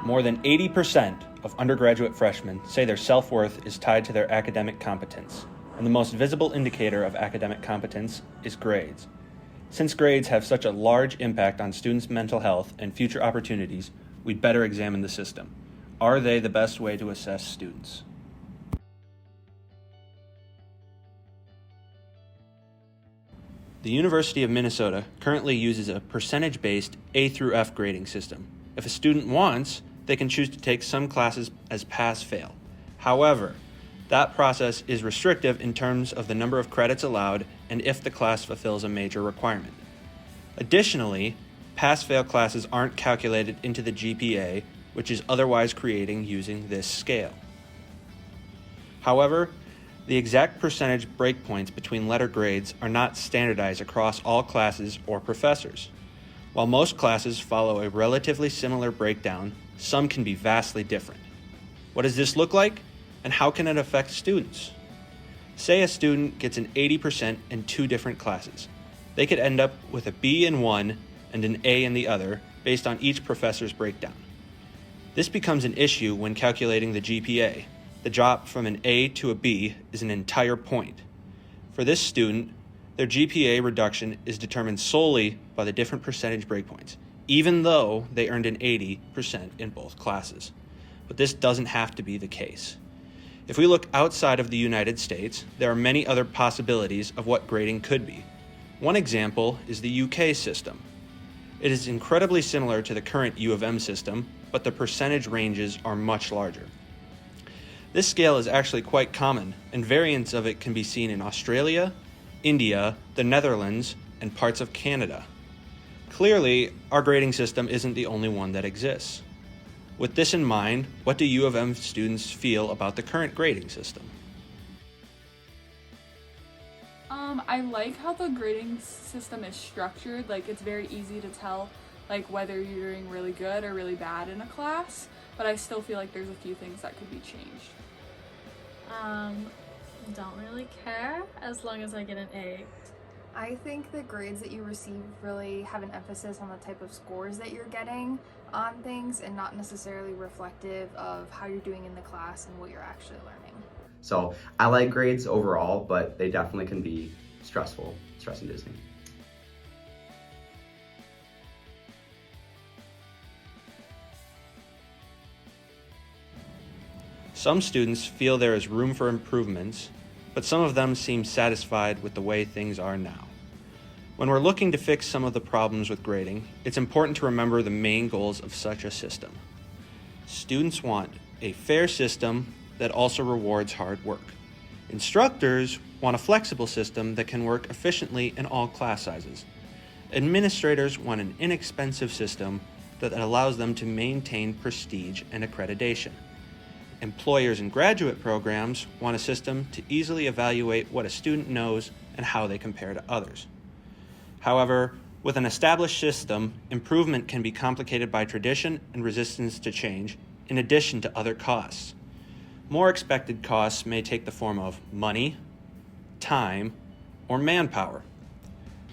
More than 80% of undergraduate freshmen say their self-worth is tied to their academic competence, and the most visible indicator of academic competence is grades. Since grades have such a large impact on students' mental health and future opportunities, we'd better examine the system. Are they the best way to assess students? The University of Minnesota currently uses a percentage-based A through F grading system. If a student wants, they can choose to take some classes as pass-fail. However, that process is restrictive in terms of the number of credits allowed and if the class fulfills a major requirement. Additionally, pass-fail classes aren't calculated into the GPA, which is otherwise creating using this scale. However, the exact percentage breakpoints between letter grades are not standardized across all classes or professors. While most classes follow a relatively similar breakdown, some can be vastly different. What does this look like, and how can it affect students? Say a student gets an 80% in two different classes. They could end up with a B in one and an A in the other based on each professor's breakdown. This becomes an issue when calculating the GPA. The drop from an A to a B is an entire point. For this student, their GPA reduction is determined solely by the different percentage breakpoints, even though they earned an 80% in both classes. But this doesn't have to be the case. If we look outside of the United States, there are many other possibilities of what grading could be. One example is the UK system. It is incredibly similar to the current U of M system, but the percentage ranges are much larger. This scale is actually quite common, and variants of it can be seen in Australia, India, the Netherlands, and parts of Canada. Clearly, our grading system isn't the only one that exists. With this in mind, what do U of M students feel about the current grading system? I like how the grading system is structured. Like, it's very easy to tell whether you're doing really good or really bad in a class, but I still feel like there's a few things that could be changed. Don't really care as long as I get an A. I think the grades that you receive really have an emphasis on the type of scores that you're getting on things and not necessarily reflective of how you're doing in the class and what you're actually learning. So I like grades overall, but they definitely can be stress-inducing. Some students feel there is room for improvements, but some of them seem satisfied with the way things are now. When we're looking to fix some of the problems with grading, it's important to remember the main goals of such a system. Students want a fair system that also rewards hard work. Instructors want a flexible system that can work efficiently in all class sizes. Administrators want an inexpensive system that allows them to maintain prestige and accreditation. Employers and graduate programs want a system to easily evaluate what a student knows and how they compare to others. However, with an established system, improvement can be complicated by tradition and resistance to change, in addition to other costs. More expected costs may take the form of money, time, or manpower.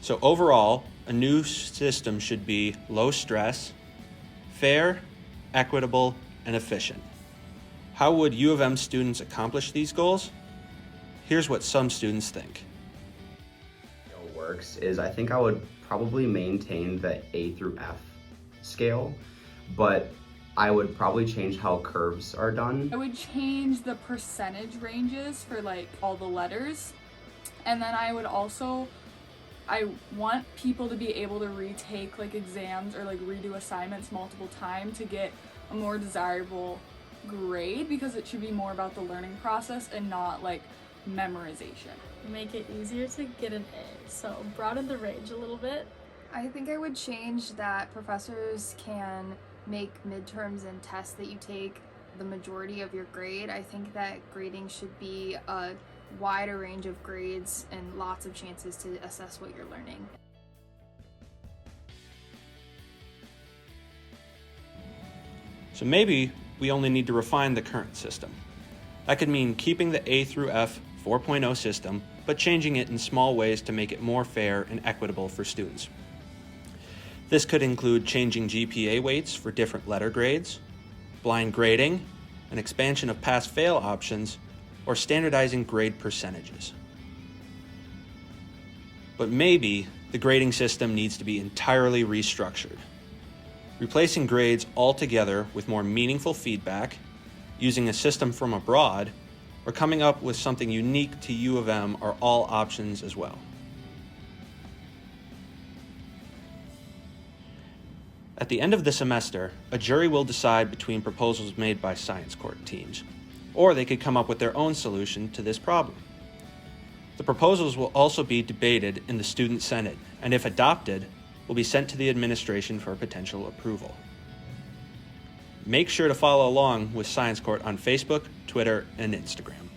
So overall, a new system should be low stress, fair, equitable, and efficient. How would U of M students accomplish these goals? Here's what some students think. What works is I think I would probably maintain the A through F scale, but I would probably change how curves are done. I would change the percentage ranges for all the letters, and then I want people to be able to retake exams or redo assignments multiple times to get a more desirable grade, because it should be more about the learning process and not memorization. Make it easier to get an A, so broaden the range a little bit. I think I would change that professors can make midterms and tests that you take the majority of your grade. I think that grading should be a wider range of grades and lots of chances to assess what you're learning. So maybe we only need to refine the current system. That could mean keeping the A through F 4.0 system, but changing it in small ways to make it more fair and equitable for students. This could include changing GPA weights for different letter grades, blind grading, an expansion of pass-fail options, or standardizing grade percentages. But maybe the grading system needs to be entirely restructured. Replacing grades altogether with more meaningful feedback, using a system from abroad, or coming up with something unique to U of M are all options as well. At the end of the semester, a jury will decide between proposals made by science court teams, or they could come up with their own solution to this problem. The proposals will also be debated in the Student Senate, and if adopted, will be sent to the administration for potential approval. Make sure to follow along with Science Court on Facebook, Twitter, and Instagram.